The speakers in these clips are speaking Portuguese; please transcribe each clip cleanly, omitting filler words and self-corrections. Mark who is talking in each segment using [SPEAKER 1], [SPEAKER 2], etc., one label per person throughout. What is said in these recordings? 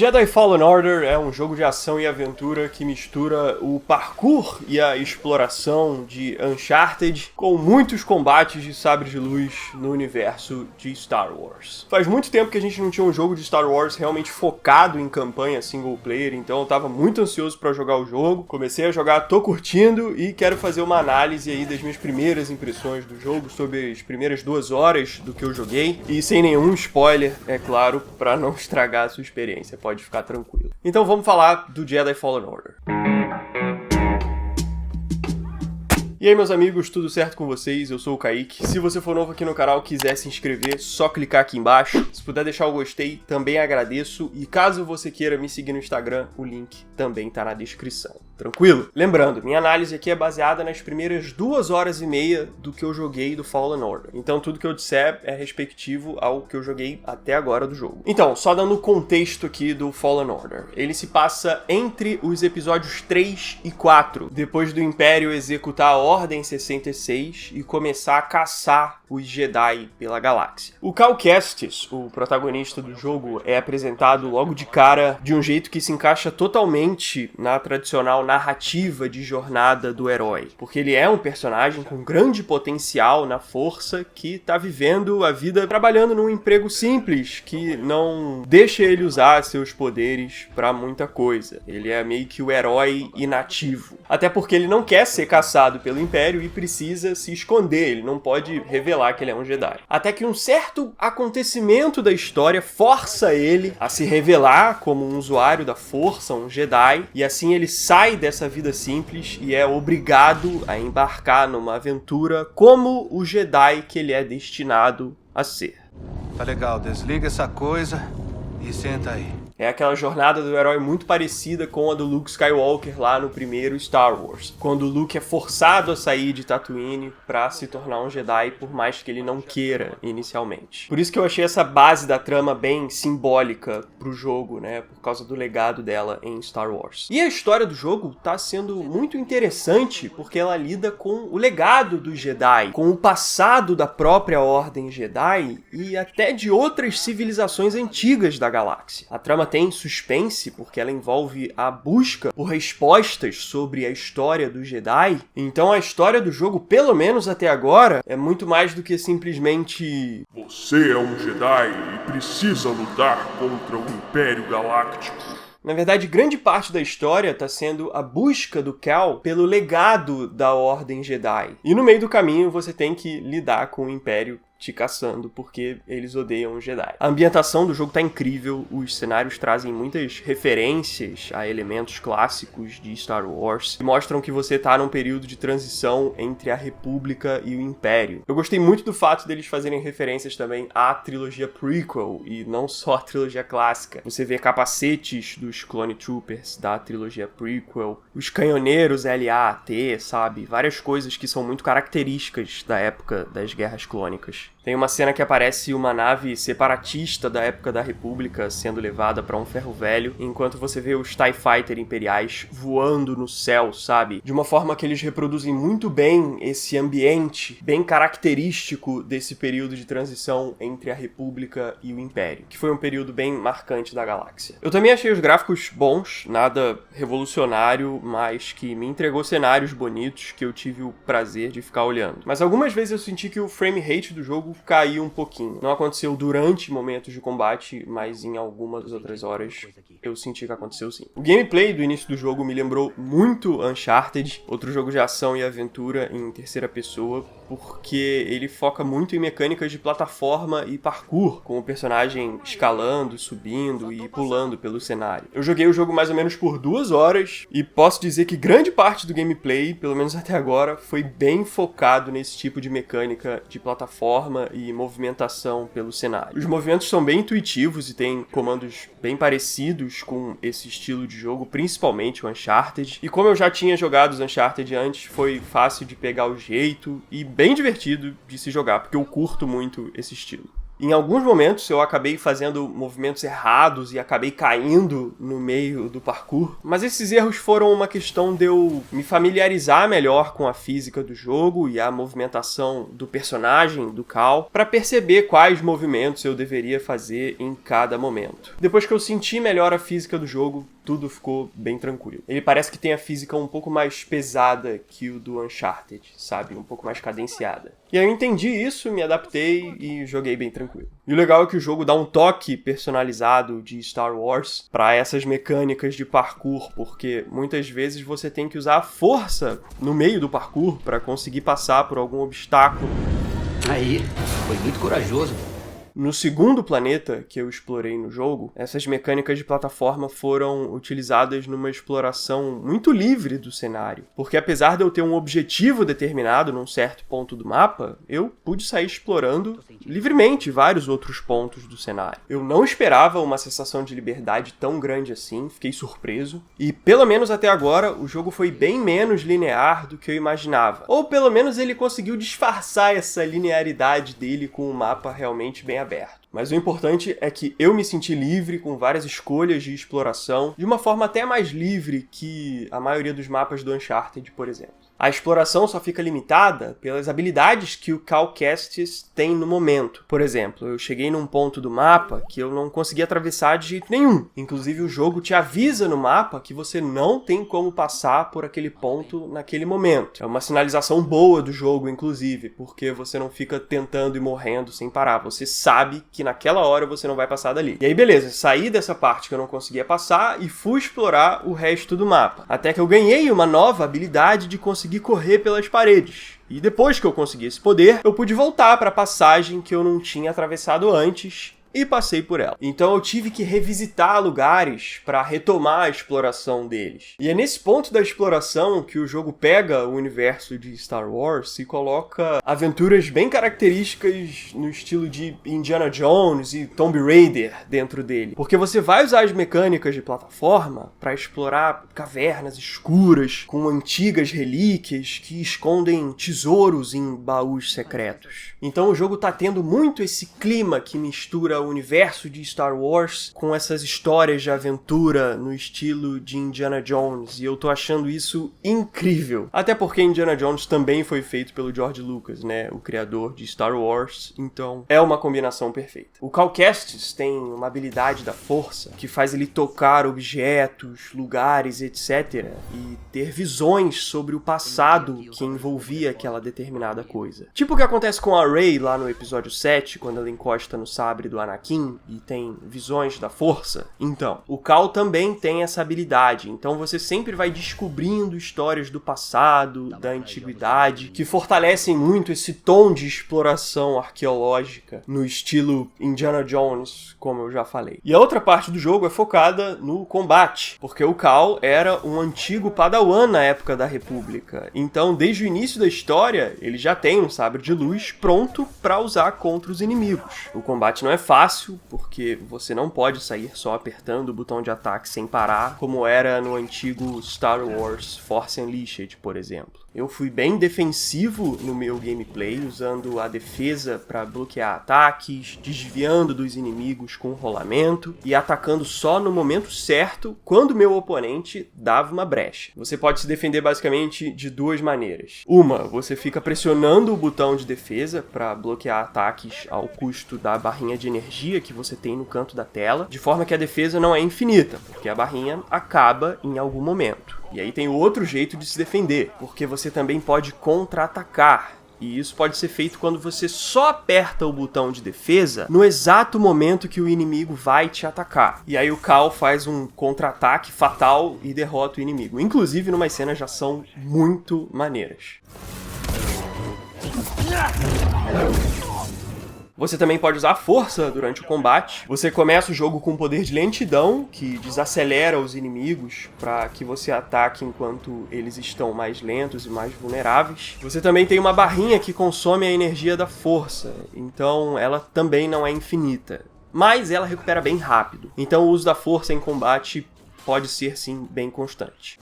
[SPEAKER 1] Jedi Fallen Order é um jogo de ação e aventura que mistura o parkour e a exploração de Uncharted com muitos combates de sabre de luz no universo de Star Wars. Faz muito tempo que a gente não tinha um jogo de Star Wars realmente focado em campanha single player, então eu tava muito ansioso pra jogar o jogo. Comecei a jogar, tô curtindo e quero fazer uma análise aí das minhas primeiras impressões do jogo, sobre as primeiras 2 horas do que eu joguei, e sem nenhum spoiler, é claro, pra não estragar a sua experiência. Pode ficar tranquilo. Então vamos falar do Jedi Fallen Order. E aí, meus amigos, tudo certo com vocês? Eu sou o Kaique. Se você for novo aqui no canal e quiser se inscrever, só clicar aqui embaixo. Se puder deixar o gostei, também agradeço. E caso você queira me seguir no Instagram, o link também tá na descrição. Tranquilo? Lembrando, minha análise aqui é baseada nas primeiras 2 horas e meia do que eu joguei do Fallen Order. Então tudo que eu disser é respectivo ao que eu joguei até agora do jogo. Então, só dando o contexto aqui do Fallen Order. Ele se passa entre os episódios 3 e 4, depois do Império executar a Ordem 66 e começar a caçar os Jedi pela galáxia. O Cal Kestis, o protagonista do jogo, é apresentado logo de cara de um jeito que se encaixa totalmente na tradicional narrativa de jornada do herói, porque ele é um personagem com grande potencial na força que tá vivendo a vida trabalhando num emprego simples que não deixa ele usar seus poderes pra muita coisa. Ele é meio que o herói inativo, até porque ele não quer ser caçado pelo Império e precisa se esconder, ele não pode revelar que ele é um Jedi. Até que um certo acontecimento da história força ele a se revelar como um usuário da força, um Jedi, e assim ele sai dessa vida simples e é obrigado a embarcar numa aventura como o Jedi que ele é destinado a ser.
[SPEAKER 2] Tá legal, desliga essa coisa e senta aí.
[SPEAKER 1] É aquela jornada do herói muito parecida com a do Luke Skywalker lá no primeiro Star Wars, quando o Luke é forçado a sair de Tatooine pra se tornar um Jedi, por mais que ele não queira inicialmente. Por isso que eu achei essa base da trama bem simbólica pro jogo, né, por causa do legado dela em Star Wars. E a história do jogo tá sendo muito interessante porque ela lida com o legado dos Jedi, com o passado da própria Ordem Jedi e até de outras civilizações antigas da galáxia. A trama tem suspense porque ela envolve a busca por respostas sobre a história do Jedi. Então a história do jogo, pelo menos até agora, é muito mais do que simplesmente
[SPEAKER 3] você é um Jedi e precisa lutar contra o Império Galáctico.
[SPEAKER 1] Na verdade, grande parte da história está sendo a busca do Cal pelo legado da Ordem Jedi. E no meio do caminho você tem que lidar com o Império te caçando, porque eles odeiam os Jedi. A ambientação do jogo tá incrível, os cenários trazem muitas referências a elementos clássicos de Star Wars, e mostram que você tá num período de transição entre a República e o Império. Eu gostei muito do fato deles fazerem referências também à trilogia prequel, e não só a trilogia clássica. Você vê capacetes dos Clone Troopers da trilogia prequel, os canhoneiros LAAT, sabe? Várias coisas que são muito características da época das Guerras Clônicas. Tem uma cena que aparece uma nave separatista da época da República sendo levada para um ferro velho, enquanto você vê os TIE Fighter imperiais voando no céu, sabe? De uma forma que eles reproduzem muito bem esse ambiente bem característico desse período de transição entre a República e o Império, que foi um período bem marcante da galáxia. Eu também achei os gráficos bons, nada revolucionário, mas que me entregou cenários bonitos que eu tive o prazer de ficar olhando. Mas algumas vezes eu senti que o frame rate do jogo caiu um pouquinho. Não aconteceu durante momentos de combate, mas em algumas outras horas eu senti que aconteceu sim. O gameplay do início do jogo me lembrou muito Uncharted, outro jogo de ação e aventura em terceira pessoa, porque ele foca muito em mecânicas de plataforma e parkour, com o personagem escalando, subindo e pulando pelo cenário. Eu joguei o jogo mais ou menos por 2 horas e posso dizer que grande parte do gameplay, pelo menos até agora, foi bem focado nesse tipo de mecânica de plataforma e movimentação pelo cenário. Os movimentos são bem intuitivos e tem comandos bem parecidos com esse estilo de jogo, principalmente o Uncharted. E como eu já tinha jogado os Uncharted antes, foi fácil de pegar o jeito e bem divertido de se jogar, porque eu curto muito esse estilo. Em alguns momentos eu acabei fazendo movimentos errados e acabei caindo no meio do parkour, mas esses erros foram uma questão de eu me familiarizar melhor com a física do jogo e a movimentação do personagem, do Cal, para perceber quais movimentos eu deveria fazer em cada momento. Depois que eu senti melhor a física do jogo, tudo ficou bem tranquilo. Ele parece que tem a física um pouco mais pesada que o do Uncharted, sabe? Um pouco mais cadenciada. E aí eu entendi isso, me adaptei e joguei bem tranquilo. E o legal é que o jogo dá um toque personalizado de Star Wars para essas mecânicas de parkour, porque muitas vezes você tem que usar a força no meio do parkour para conseguir passar por algum obstáculo.
[SPEAKER 4] Aí, foi muito corajoso.
[SPEAKER 1] No segundo planeta que eu explorei no jogo, essas mecânicas de plataforma foram utilizadas numa exploração muito livre do cenário, porque apesar de eu ter um objetivo determinado num certo ponto do mapa, eu pude sair explorando livremente vários outros pontos do cenário. Eu não esperava uma sensação de liberdade tão grande assim, fiquei surpreso, e pelo menos até agora o jogo foi bem menos linear do que eu imaginava, ou pelo menos ele conseguiu disfarçar essa linearidade dele com um mapa realmente bem aberto. Mas o importante é que eu me senti livre com várias escolhas de exploração, de uma forma até mais livre que a maioria dos mapas do Uncharted, por exemplo. A exploração só fica limitada pelas habilidades que o Cal Kestis tem no momento. Por exemplo, eu cheguei num ponto do mapa que eu não conseguia atravessar de jeito nenhum. Inclusive, o jogo te avisa no mapa que você não tem como passar por aquele ponto naquele momento. É uma sinalização boa do jogo, inclusive, porque você não fica tentando e morrendo sem parar. Você sabe que naquela hora você não vai passar dali. E aí, beleza, saí dessa parte que eu não conseguia passar e fui explorar o resto do mapa. Até que eu ganhei uma nova habilidade de conseguir correr pelas paredes. E depois que eu consegui esse poder, eu pude voltar para a passagem que eu não tinha atravessado antes e passei por ela. Então eu tive que revisitar lugares para retomar a exploração deles. E é nesse ponto da exploração que o jogo pega o universo de Star Wars e coloca aventuras bem características no estilo de Indiana Jones e Tomb Raider dentro dele. Porque você vai usar as mecânicas de plataforma para explorar cavernas escuras com antigas relíquias que escondem tesouros em baús secretos. Então o jogo tá tendo muito esse clima que mistura o universo de Star Wars com essas histórias de aventura no estilo de Indiana Jones, e eu tô achando isso incrível. Até porque Indiana Jones também foi feito pelo George Lucas, né, o criador de Star Wars, então é uma combinação perfeita. O Cal Kestis tem uma habilidade da força que faz ele tocar objetos, lugares, etc, e ter visões sobre o passado que envolvia aquela determinada coisa. Tipo o que acontece com a Rey lá no episódio 7, quando ela encosta no sabre do Anakin e tem visões da força. Então, o Cal também tem essa habilidade, então você sempre vai descobrindo histórias do passado, da antiguidade, que fortalecem muito esse tom de exploração arqueológica no estilo Indiana Jones, como eu já falei. E a outra parte do jogo é focada no combate, porque o Cal era um antigo padawan na época da República, então desde o início da história ele já tem um sabre de luz pronto para usar contra os inimigos. O combate não é fácil, porque você não pode sair só apertando o botão de ataque sem parar, como era no antigo Star Wars Force Unleashed, por exemplo. Eu fui bem defensivo no meu gameplay, usando a defesa para bloquear ataques, desviando dos inimigos com rolamento e atacando só no momento certo, quando meu oponente dava uma brecha. Você pode se defender basicamente de duas maneiras. Uma, você fica pressionando o botão de defesa para bloquear ataques ao custo da barrinha de energia que você tem no canto da tela, de forma que a defesa não é infinita, porque a barrinha acaba em algum momento. E aí tem outro jeito de se defender, porque você também pode contra-atacar. E isso pode ser feito quando você só aperta o botão de defesa no exato momento que o inimigo vai te atacar. E aí o Cal faz um contra-ataque fatal e derrota o inimigo. Inclusive, numas cenas já são muito maneiras. Você também pode usar força durante o combate. Você começa o jogo com um poder de lentidão, que desacelera os inimigos para que você ataque enquanto eles estão mais lentos e mais vulneráveis. Você também tem uma barrinha que consome a energia da força, então ela também não é infinita, mas ela recupera bem rápido. Então o uso da força em combate pode ser sim bem constante.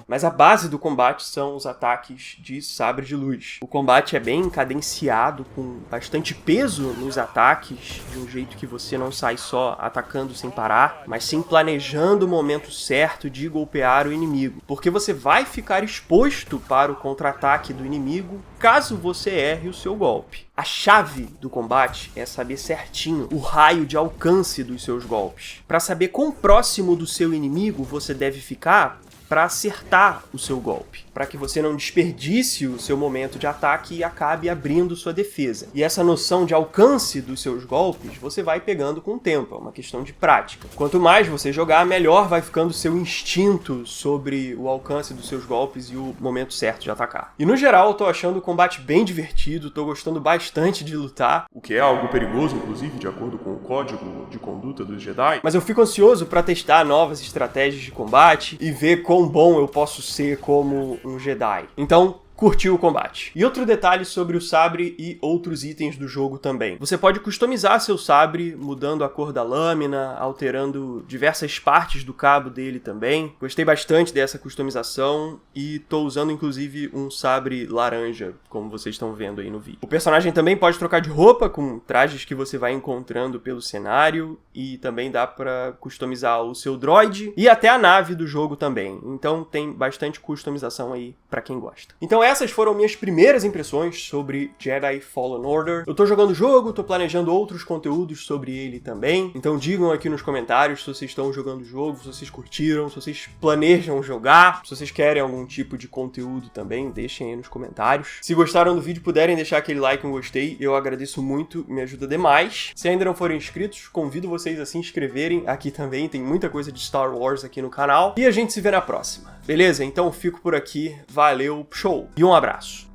[SPEAKER 1] mas a base do combate são os ataques de sabre de luz. O combate é bem cadenciado, com bastante peso nos ataques, de um jeito que você não sai só atacando sem parar, mas sim planejando o momento certo de golpear o inimigo, porque você vai ficar exposto para o contra-ataque do inimigo caso você erre o seu golpe. A chave do combate é saber certinho o raio de alcance dos seus golpes, para saber quão próximo do seu inimigo você deve ficar para acertar o seu golpe, para que você não desperdice o seu momento de ataque e acabe abrindo sua defesa. E essa noção de alcance dos seus golpes você vai pegando com o tempo, é uma questão de prática. Quanto mais você jogar, melhor vai ficando o seu instinto sobre o alcance dos seus golpes e o momento certo de atacar. E no geral, eu tô achando o combate bem divertido, tô gostando bastante de lutar,
[SPEAKER 3] O que é algo perigoso, inclusive, de acordo com o código de conduta dos Jedi.
[SPEAKER 1] mas eu fico ansioso para testar novas estratégias de combate e ver quão bom eu posso ser como um Jedi. Então, curtiu o combate. E outro detalhe sobre o sabre e outros itens do jogo também. Você pode customizar seu sabre mudando a cor da lâmina, alterando diversas partes do cabo dele também. Gostei bastante dessa customização e tô usando inclusive um sabre laranja, como vocês estão vendo aí no vídeo. O personagem também pode trocar de roupa com trajes que você vai encontrando pelo cenário e também dá pra customizar o seu droid e até a nave do jogo também. Então tem bastante customização aí pra quem gosta. Então essas foram minhas primeiras impressões sobre Jedi Fallen Order. Eu tô jogando o jogo, tô planejando outros conteúdos sobre ele também. Então digam aqui nos comentários se vocês estão jogando o jogo, se vocês curtiram, se vocês planejam jogar, se vocês querem algum tipo de conteúdo também, deixem aí nos comentários. Se gostaram do vídeo, puderem deixar aquele like, um gostei, eu agradeço muito, me ajuda demais. Se ainda não forem inscritos, convido vocês a se inscreverem aqui também, tem muita coisa de Star Wars aqui no canal. E a gente se vê na próxima, beleza? Então fico por aqui, valeu, show! E um abraço!